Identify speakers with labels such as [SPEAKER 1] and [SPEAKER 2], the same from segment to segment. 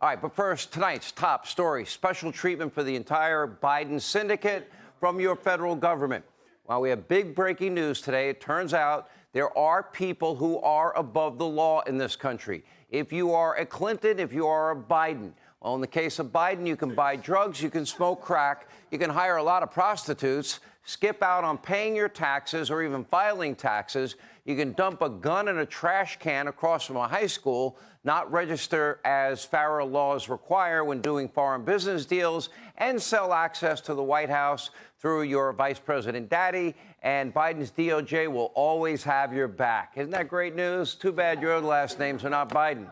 [SPEAKER 1] All right, but first, tonight's top story, special treatment for the entire Biden syndicate from your federal government. While we have big breaking news today, it turns out there are people who are above the law in this country. If you are a Clinton, if you are a Biden, well, in the case of Biden, you can buy drugs, you can smoke crack, you can hire a lot of prostitutes, skip out on paying your taxes or even filing taxes. You can dump a gun in a trash can across from a high school, not register as FARA laws require when doing foreign business deals, and sell access to the White House through your vice president daddy. And Biden's DOJ will always have your back. Isn't that great news? Too bad your last names are not Biden.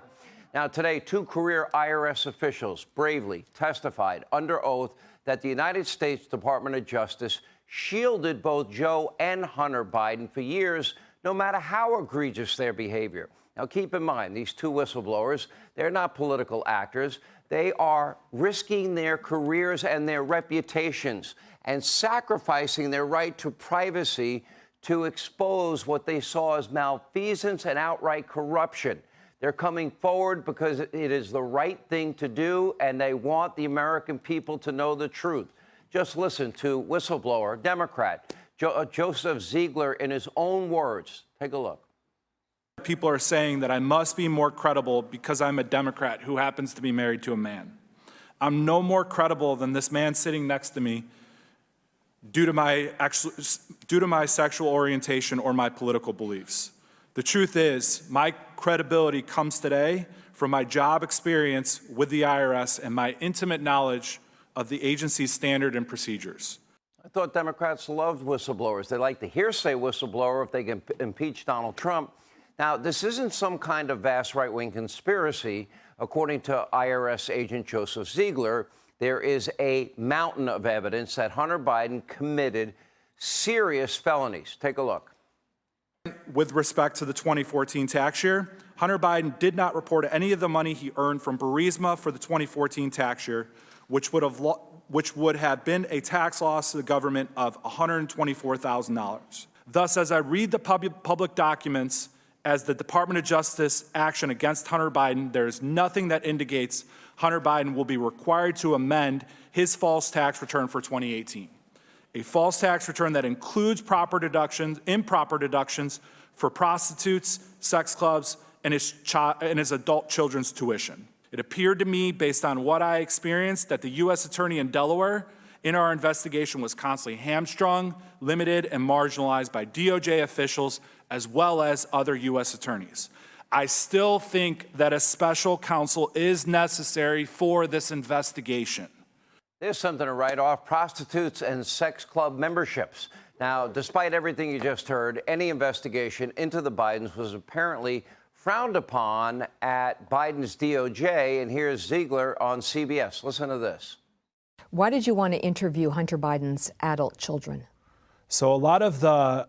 [SPEAKER 1] Now, today, two career IRS officials bravely testified under oath that the United States Department of Justice shielded both Joe and Hunter Biden for years, no matter how egregious their behavior. Now, keep in mind, these two whistleblowers, they're not political actors. They are risking their careers and their reputations and sacrificing their right to privacy to expose what they saw as malfeasance and outright corruption. They're coming forward because it is the right thing to do, and they want the American people to know the truth. Just listen to whistleblower, Democrat, Joseph Ziegler in his own words. Take a look.
[SPEAKER 2] People are saying that I must be more credible because I'm a Democrat who happens to be married to a man. I'm no more credible than this man sitting next to me due to my sexual orientation or my political beliefs. The truth is, my credibility comes today from my job experience with the IRS and my intimate knowledge of the agency's standard and procedures.
[SPEAKER 1] I thought Democrats loved whistleblowers. They like the hearsay whistleblower if they can impeach Donald Trump. Now, this isn't some kind of vast right-wing conspiracy. According to IRS agent Joseph Ziegler, there is a mountain of evidence that Hunter Biden committed serious felonies. Take a look.
[SPEAKER 2] With respect to the 2014 tax year, Hunter Biden did not report any of the money he earned from Burisma for the 2014 tax year, which would have been a tax loss to the government of $124,000. Thus, as I read the public documents as the Department of Justice action against Hunter Biden, there is nothing that indicates Hunter Biden will be required to amend his false tax return for 2018. A false tax return that includes improper deductions for prostitutes, sex clubs, and his adult children's tuition. It appeared to me, based on what I experienced, that the U.S. Attorney in Delaware in our investigation was constantly hamstrung, limited, and marginalized by DOJ officials as well as other U.S. attorneys. I still think that a special counsel is necessary for this investigation.
[SPEAKER 1] There's something to write off: prostitutes and sex club memberships. Now, despite everything you just heard, any investigation into the Bidens was apparently frowned upon at Biden's DOJ. And here's Ziegler on CBS. Listen to this.
[SPEAKER 3] Why did you want to interview Hunter Biden's adult children?
[SPEAKER 4] So a lot of the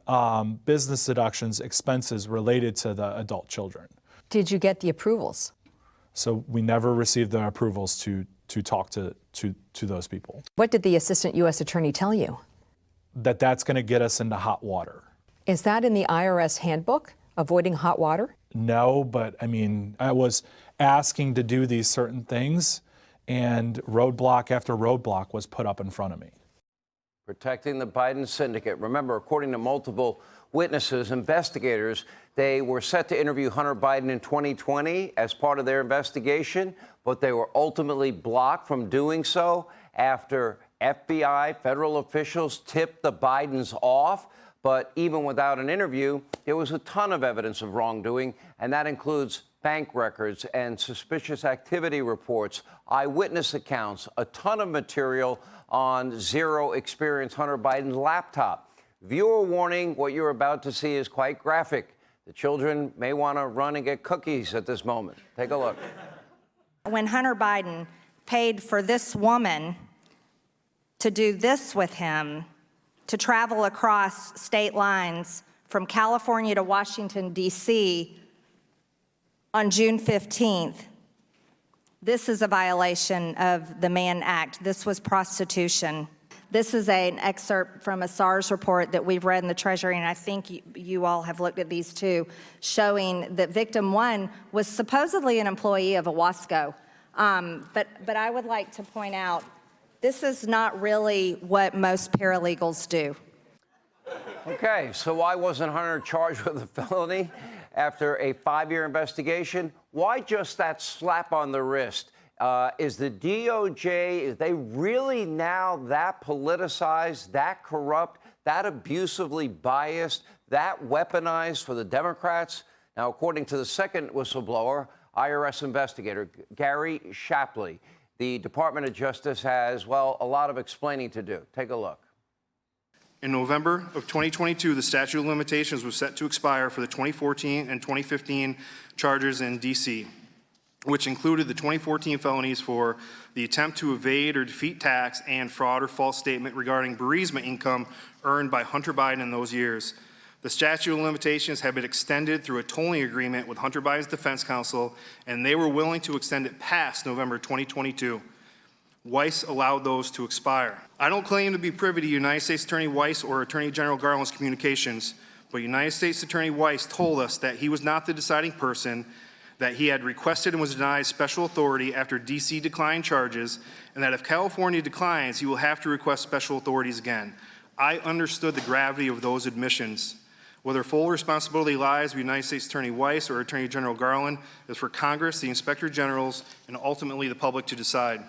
[SPEAKER 4] business deductions, expenses related to the adult children.
[SPEAKER 3] Did you get the approvals?
[SPEAKER 4] So we never received the approvals to talk to those people.
[SPEAKER 3] What did the assistant U.S. attorney tell you?
[SPEAKER 4] That's going to get us into hot water.
[SPEAKER 3] Is that in the IRS handbook, avoiding hot water?
[SPEAKER 4] No, but I mean, I was asking to do these certain things, and roadblock after roadblock was put up in front of me.
[SPEAKER 1] Protecting the Biden syndicate. Remember, according to multiple witnesses, investigators, they were set to interview Hunter Biden in 2020 as part of their investigation, but they were ultimately blocked from doing so after FBI federal officials tipped the Bidens off. But even without an interview, there was a ton of evidence of wrongdoing, and that includes bank records and suspicious activity reports, eyewitness accounts, a ton of material on Zero Experience Hunter Biden's laptop. Viewer warning: what you're about to see is quite graphic. The children may want to run and get cookies at this moment. Take a look.
[SPEAKER 5] When Hunter Biden paid for this woman to do this with him, to travel across state lines from California to Washington, D.C. on June 15th, this is a violation of the Mann Act. This was prostitution. This is an excerpt from a SARS report that we've read in the Treasury, and I think you all have looked at these too, showing that victim one was supposedly an employee of Owasco. But I would like to point out, this is not really what most paralegals do.
[SPEAKER 1] Okay, so why wasn't Hunter charged with a felony after a 5-year investigation? Why just that slap on the wrist? Is the DOJ, is they really now that politicized, that corrupt, that abusively biased, that weaponized for the Democrats? Now, according to the second whistleblower, IRS investigator Gary Shapley, the Department of Justice has, well, a lot of explaining to do. Take a look.
[SPEAKER 6] In November of 2022, the statute of limitations was set to expire for the 2014 and 2015 charges in D.C., which included the 2014 felonies for the attempt to evade or defeat tax and fraud or false statement regarding bereavement income earned by Hunter Biden in those years. The statute of limitations had been extended through a tolling agreement with Hunter Biden's defense counsel, and they were willing to extend it past November 2022. Weiss allowed those to expire. I don't claim to be privy to United States Attorney Weiss or Attorney General Garland's communications, but United States Attorney Weiss told us that he was not the deciding person, that he had requested and was denied special authority after D.C. declined charges, and that if California declines, he will have to request special authorities again. I understood the gravity of those admissions. Whether full responsibility lies with United States Attorney Weiss or Attorney General Garland is for Congress, the Inspector Generals, and ultimately the public to decide.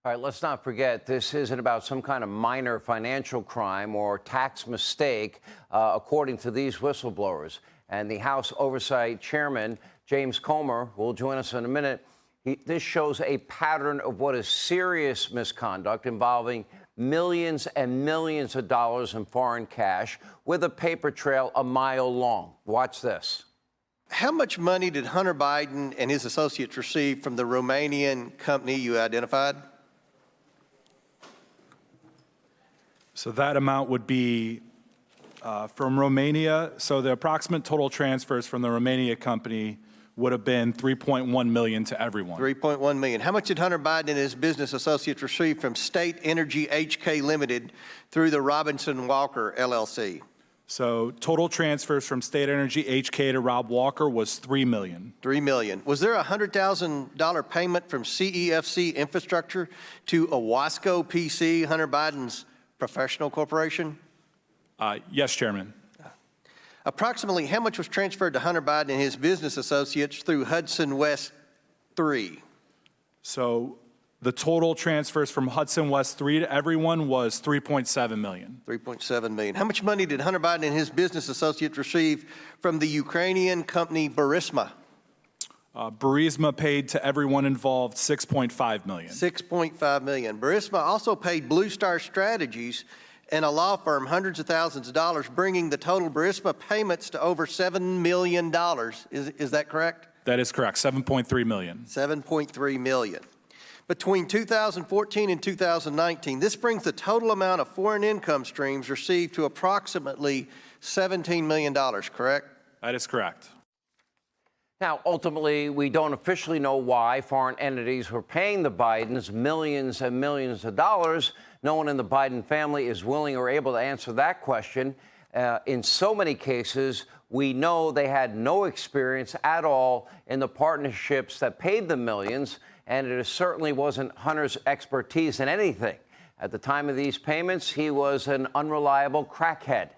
[SPEAKER 1] All right, let's not forget, this isn't about some kind of minor financial crime or tax mistake, according to these whistleblowers. And the House Oversight Chairman, James Comer, who will join us in a minute, this shows a pattern of what is serious misconduct involving millions and millions of dollars in foreign cash with a paper trail a mile long. Watch this.
[SPEAKER 7] How much money did Hunter Biden and his associates receive from the Romanian company you identified?
[SPEAKER 2] So that amount would be from Romania. So the approximate total transfers from the Romania company would have been $3.1 million to everyone.
[SPEAKER 7] $3.1 million. How much did Hunter Biden and his business associates receive from State Energy HK Limited through the Robinson Walker LLC?
[SPEAKER 2] So total transfers from State Energy HK to Rob Walker was $3 million.
[SPEAKER 7] $3 million. Was there a $100,000 payment from CEFC Infrastructure to Owasco PC, Hunter Biden's professional corporation?
[SPEAKER 2] Yes, Chairman.
[SPEAKER 7] Approximately how much was transferred to Hunter Biden and his business associates through Hudson West 3?
[SPEAKER 2] So the total transfers from Hudson West 3 to everyone was $3.7 million.
[SPEAKER 7] $3.7 million. How much money did Hunter Biden and his business associates receive from the Ukrainian company Burisma?
[SPEAKER 2] Burisma paid to everyone involved $6.5 million.
[SPEAKER 7] $6.5 million. Burisma also paid Blue Star Strategies and a law firm hundreds of thousands of dollars, bringing the total Burisma payments to over $7 million. Is that correct?
[SPEAKER 2] That is correct, $7.3 million.
[SPEAKER 7] $7.3 million. Between 2014 and 2019, this brings the total amount of foreign income streams received to approximately $17 million, correct?
[SPEAKER 2] That is correct.
[SPEAKER 1] Now, ultimately, we don't officially know why foreign entities were paying the Bidens millions and millions of dollars. No one in the Biden family is willing or able to answer that question. In so many cases, we know they had no experience at all in the partnerships that paid them millions, and it certainly wasn't Hunter's expertise in anything. At the time of these payments, he was an unreliable crackhead.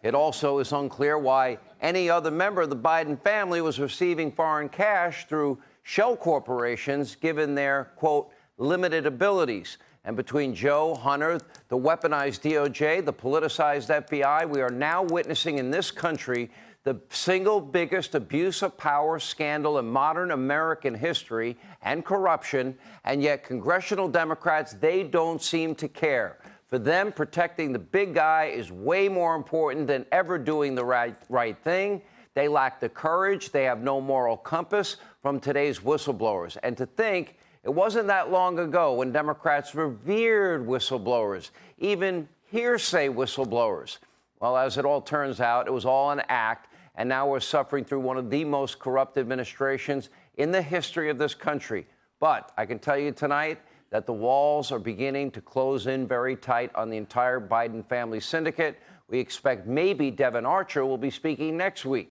[SPEAKER 1] It also is unclear why any other member of the Biden family was receiving foreign cash through shell corporations, given their, quote, limited abilities. And between Joe, Hunter, the weaponized DOJ, the politicized FBI, we are now witnessing in this country the single biggest abuse of power scandal in modern American history and corruption, and yet congressional Democrats, they don't seem to care. For them, protecting the big guy is way more important than ever doing the right thing. They lack the courage. They have no moral compass from today's whistleblowers. And to think, it wasn't that long ago when Democrats revered whistleblowers, even hearsay whistleblowers. Well, as it all turns out, it was all an act, and now we're suffering through one of the most corrupt administrations in the history of this country. But I can tell you tonight that the walls are beginning to close in very tight on the entire Biden family syndicate. We expect maybe Devon Archer will be speaking next week.